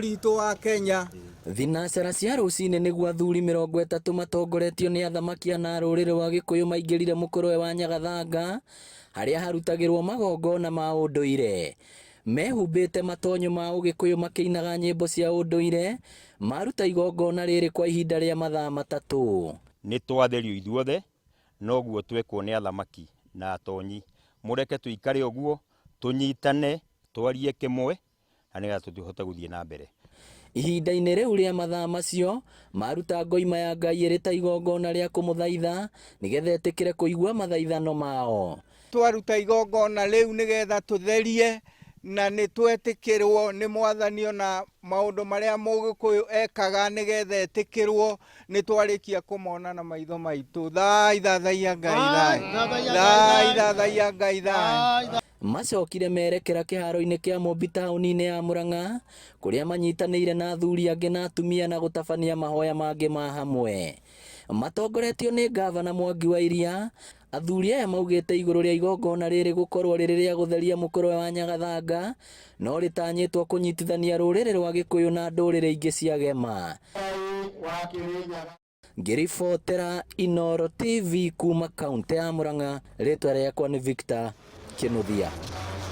bũrũri witũ wa Kenya. Thinacara cia rũcinĩ nĩguo athuri 30 matongoretio nĩ athamaki na rũrĩrĩ rwa Gĩkũyũ maingĩrire mũkũrwe wa Nyagathanga harĩa harutagĩrwo magongona ma ũndũire. Mehumbĩte matonyo ma Ũgĩkũyũ makĩinaga nyĩmbo cia ũndũire, maruta igongona rĩrĩ kwa ihinda rĩa mathaa 3. Nĩ twatherio ithuothe, noguo twekwo nĩ athamaki na atonyi. Mũreke tũikare ũguo, tũnyitane, twarie kĩmwe, na nĩgetha tũhote gũthiĩ na mbere. Ihinda-inĩ rĩu rĩa mathaa macio, maruta ngoima ya Ngai ĩrĩ ta igongona rĩa kũmũthaitha, nĩgetha etĩkĩre kũigua mathaithano mao. Twaruta igongona rĩu nĩgetha tũtherie na nĩ twetĩkĩrwo nĩ Mwathani ona maũndũ marĩa Mũgĩkũyũ ekaga nĩgetha etĩkĩrwo, nĩ twarĩkia kũmona na maitho maitũ. Thai thathaia Ngai, thai thathaia Ngai, thai. Macokire merekera kĩharo-inĩ kĩa Mũmbi taũni-inĩ ya Mũrang'a, kũrĩa manyitanĩire na athuri angĩ na atumia na gũtabania mahoya mangĩ ma hamwe. Matongoretio nĩ Ngavana Mwangi wa Iria, athuri aya maugĩte igũrũ rĩa igongona rĩrĩ gũkorwo rĩrĩ rĩa gũtheria mũkũrwe wa Nyagathanga, no rĩtanyĩtwo kũnyitithania rũrĩrĩ rwa Gĩkũyũ na ndũrĩrĩ ingĩ cia Gema. Ngĩribotera Inooro TV kuma kaũntĩ ya Mũrang'a, rĩtwa rĩakwa nĩ Victor Kĩnuthia.